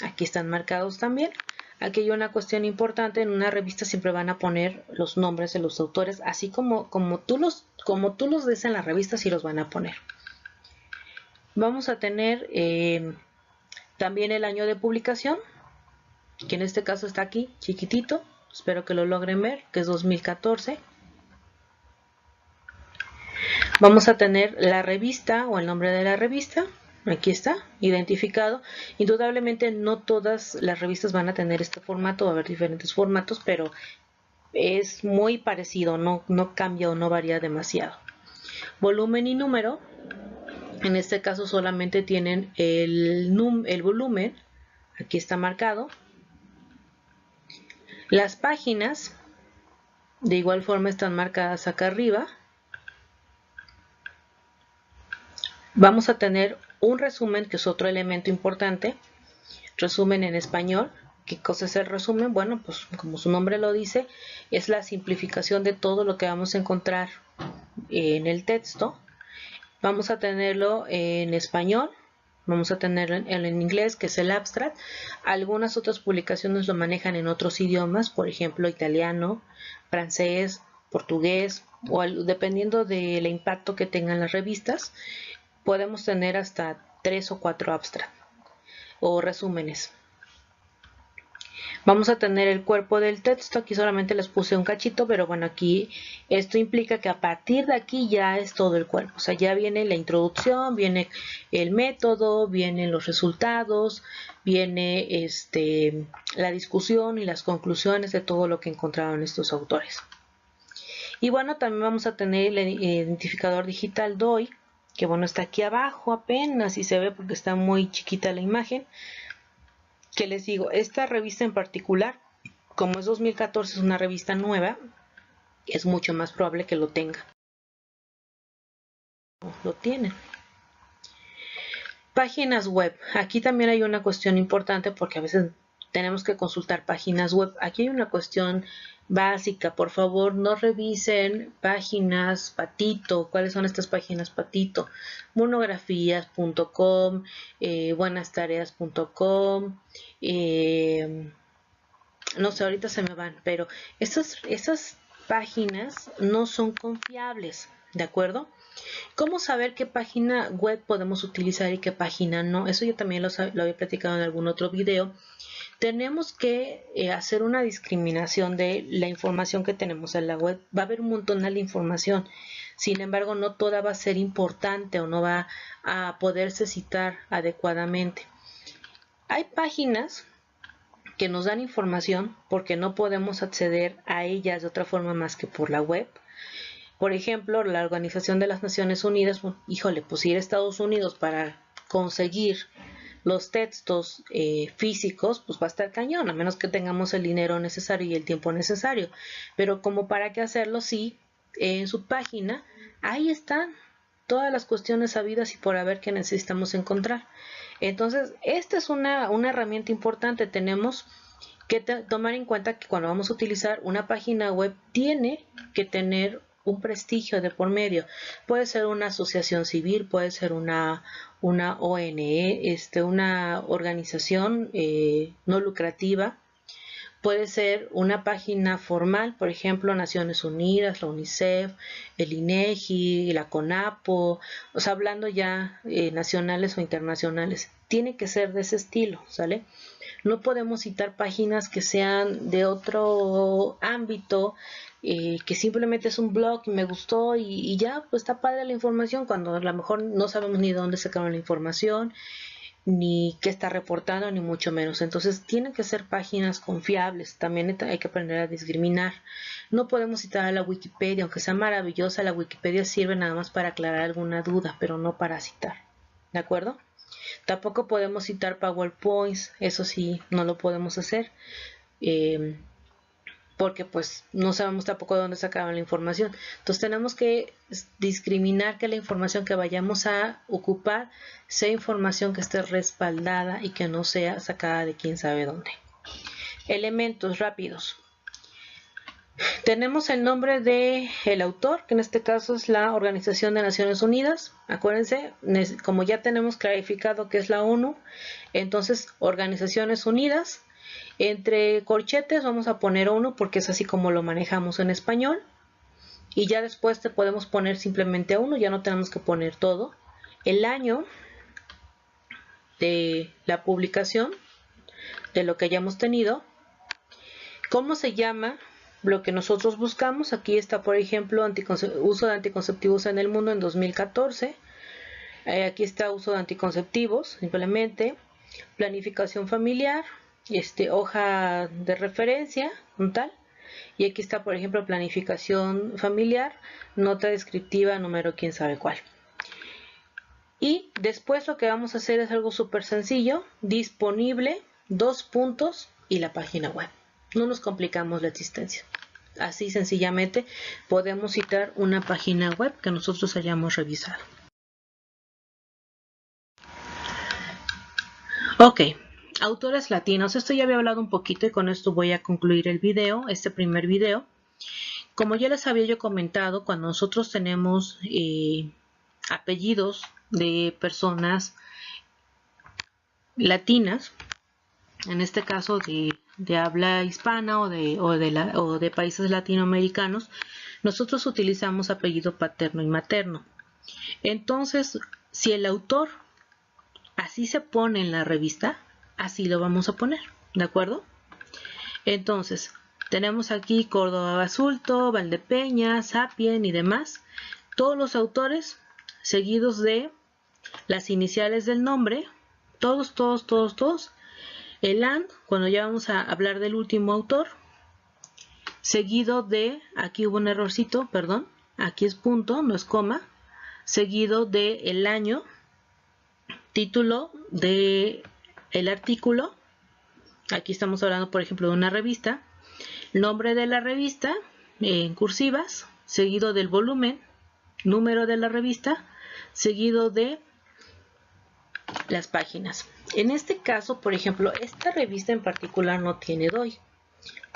aquí están marcados también. Aquí hay una cuestión importante, en una revista siempre van a poner los nombres de los autores, así como tú los ves en la revista, sí los van a poner. Vamos a tener también el año de publicación, que en este caso está aquí, chiquitito, espero que lo logren ver, que es 2014. Vamos a tener la revista o el nombre de la revista, aquí está, identificado. Indudablemente no todas las revistas van a tener este formato, va a haber diferentes formatos, pero es muy parecido, no cambia o no varía demasiado. Volumen y número, en este caso solamente tienen el volumen, aquí está marcado, Las páginas de igual forma están marcadas acá arriba. Vamos a tener un resumen, que es otro elemento importante. Resumen en español. ¿Qué cosa es el resumen? Bueno, pues como su nombre lo dice, es la simplificación de todo lo que vamos a encontrar en el texto. Vamos a tenerlo en español, vamos a tenerlo en inglés, que es el abstract. Algunas otras publicaciones lo manejan en otros idiomas, por ejemplo, italiano, francés, portugués, o dependiendo del impacto que tengan las revistas, podemos tener hasta 3 o 4 abstract o resúmenes. Vamos a tener el cuerpo del texto, aquí solamente les puse un cachito, pero bueno, aquí esto implica que a partir de aquí ya es todo el cuerpo, o sea, ya viene la introducción, viene el método, vienen los resultados, viene la discusión y las conclusiones de todo lo que encontraron estos autores. Y bueno, también vamos a tener el identificador digital DOI, que bueno, está aquí abajo apenas y se ve porque está muy chiquita la imagen. Que les digo, esta revista en particular, como es 2014, es una revista nueva, es mucho más probable que lo tenga. Lo tienen. Páginas web. Aquí también hay una cuestión importante porque a veces tenemos que consultar páginas web. Aquí hay una cuestión básica. Por favor, no revisen páginas patito. ¿Cuáles son estas páginas patito? Monografías.com, buenastareas.com, no sé, ahorita se me van, pero esas páginas no son confiables, ¿de acuerdo? ¿Cómo saber qué página web podemos utilizar y qué página no? Eso yo también lo había platicado en algún otro video. Tenemos que hacer una discriminación de la información que tenemos en la web. Va a haber un montón de información. Sin embargo, no toda va a ser importante o no va a poderse citar adecuadamente. Hay páginas que nos dan información porque no podemos acceder a ellas de otra forma más que por la web. Por ejemplo, la Organización de las Naciones Unidas, híjole, pues ir a Estados Unidos para conseguir los textos físicos, pues va a estar cañón, a menos que tengamos el dinero necesario y el tiempo necesario. Pero como para qué hacerlo, sí, en su página, ahí están todas las cuestiones sabidas y por haber que necesitamos encontrar. Entonces, esta es una herramienta importante. Tenemos que tomar en cuenta que cuando vamos a utilizar una página web, tiene que tener un prestigio de por medio. Puede ser una asociación civil, puede ser una ONE, una organización no lucrativa. Puede ser una página formal, por ejemplo, Naciones Unidas, la UNICEF, el INEGI, la CONAPO, o sea, hablando ya nacionales o internacionales. Tiene que ser de ese estilo, ¿sale? No podemos citar páginas que sean de otro ámbito, que simplemente es un blog y me gustó y ya, pues está padre la información, cuando a lo mejor no sabemos ni de dónde sacaron la información, ni qué está reportando, ni mucho menos. Entonces tienen que ser páginas confiables. También hay que aprender a discriminar. No podemos citar a la Wikipedia, aunque sea maravillosa, la Wikipedia sirve nada más para aclarar alguna duda, pero no para citar. ¿De acuerdo? Tampoco podemos citar PowerPoints, eso sí, no lo podemos hacer. Porque pues no sabemos tampoco de dónde sacaban la información. Entonces tenemos que discriminar que la información que vayamos a ocupar sea información que esté respaldada y que no sea sacada de quién sabe dónde. Elementos rápidos. Tenemos el nombre del autor, que en este caso es la Organización de Naciones Unidas. Acuérdense, como ya tenemos clarificado que es la ONU, entonces Organizaciones Unidas. Entre corchetes vamos a poner 1 porque es así como lo manejamos en español. Y ya después te podemos poner simplemente 1, ya no tenemos que poner todo. El año de la publicación, de lo que hayamos tenido. ¿Cómo se llama lo que nosotros buscamos? Aquí está, por ejemplo, uso de anticonceptivos en el mundo en 2014. Aquí está uso de anticonceptivos, simplemente. Planificación familiar. Hoja de referencia, un tal, y aquí está, por ejemplo, planificación familiar, nota descriptiva número quién sabe cuál. Y después lo que vamos a hacer es algo súper sencillo, disponible, 2 puntos y la página web. No nos complicamos la existencia. Así sencillamente podemos citar una página web que nosotros hayamos revisado. Ok, autores latinos. Esto ya había hablado un poquito y con esto voy a concluir el video, este primer video. Como ya les había yo comentado, cuando nosotros tenemos apellidos de personas latinas, en este caso de habla hispana o de países latinoamericanos, nosotros utilizamos apellido paterno y materno. Entonces, si el autor así se pone en la revista, así lo vamos a poner, ¿de acuerdo? Entonces, tenemos aquí Córdoba Basulto, Valdepeña, Sapien y demás, todos los autores seguidos de las iniciales del nombre, todos. El and, cuando ya vamos a hablar del último autor, seguido de, aquí hubo un errorcito, perdón, aquí es punto, no es coma, seguido de el año, título de el artículo, aquí estamos hablando por ejemplo de una revista, nombre de la revista en cursivas, seguido del volumen, número de la revista, seguido de las páginas. En este caso, por ejemplo, esta revista en particular no tiene DOI.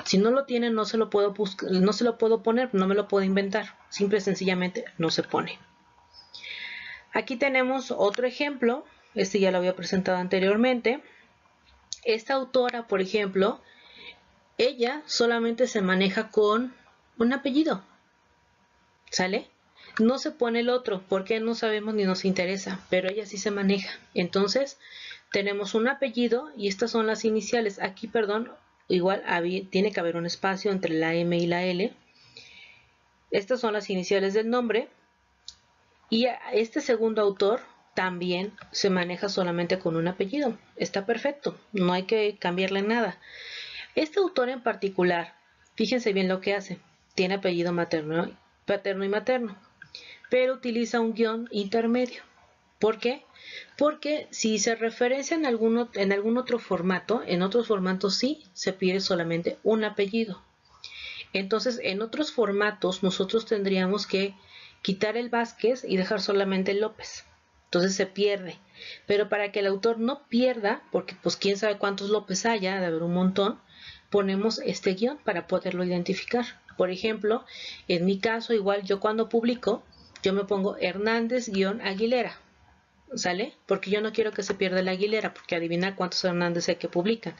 Si no lo tiene, no se lo puedo poner, no me lo puedo inventar. Simple y sencillamente no se pone. Aquí tenemos otro ejemplo. Este ya lo había presentado anteriormente. Esta autora, por ejemplo, ella solamente se maneja con un apellido. ¿Sale? No se pone el otro, porque no sabemos ni nos interesa, pero ella sí se maneja. Entonces, tenemos un apellido y estas son las iniciales. Aquí, perdón, igual tiene que haber un espacio entre la M y la L. Estas son las iniciales del nombre. Y este segundo autor también se maneja solamente con un apellido. Está perfecto, no hay que cambiarle nada. Este autor en particular, fíjense bien lo que hace. Tiene apellido paterno y materno, pero utiliza un guión intermedio. ¿Por qué? Porque si se referencia en algún otro formato, en otros formatos sí se pide solamente un apellido. Entonces, en otros formatos nosotros tendríamos que quitar el Vázquez y dejar solamente el López. Entonces se pierde. Pero para que el autor no pierda, porque pues quién sabe cuántos López haya, de haber un montón, ponemos este guión para poderlo identificar. Por ejemplo, en mi caso, igual yo cuando publico, yo me pongo Hernández-Aguilera. ¿Sale? Porque yo no quiero que se pierda la Aguilera, porque adivina cuántos Hernández hay que publican.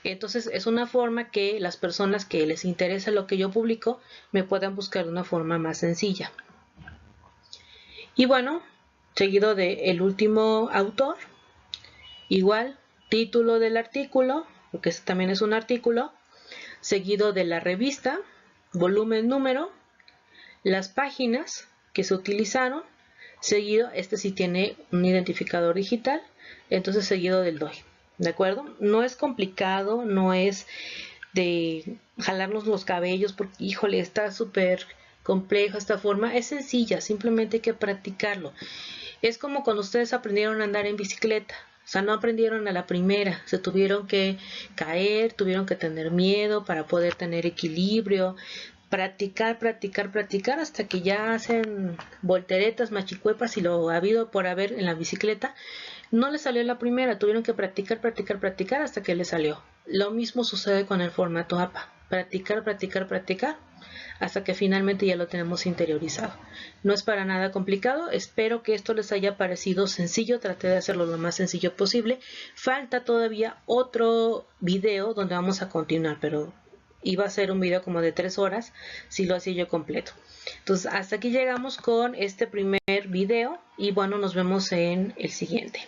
Entonces es una forma que las personas que les interesa lo que yo publico me puedan buscar de una forma más sencilla. Y bueno, seguido del último autor, igual, título del artículo, porque este también es un artículo, seguido de la revista, volumen, número, las páginas que se utilizaron, seguido, este sí tiene un identificador digital, entonces seguido del DOI. ¿De acuerdo? No es complicado, no es de jalarnos los cabellos porque, híjole, está súper complejo esta forma. Es sencilla, simplemente hay que practicarlo. Es como cuando ustedes aprendieron a andar en bicicleta. O sea, no aprendieron a la primera. Se tuvieron que caer, tuvieron que tener miedo para poder tener equilibrio. Practicar hasta que ya hacen volteretas, machicuepas y lo habido por haber en la bicicleta. No les salió la primera, tuvieron que practicar hasta que les salió. Lo mismo sucede con el formato APA. Practicar hasta que finalmente ya lo tenemos interiorizado. No es para nada complicado. Espero que esto les haya parecido sencillo. Traté de hacerlo lo más sencillo posible. Falta todavía otro video donde vamos a continuar, pero iba a ser un video como de 3 horas si lo hacía yo completo. Entonces hasta aquí llegamos con este primer video y bueno, nos vemos en el siguiente.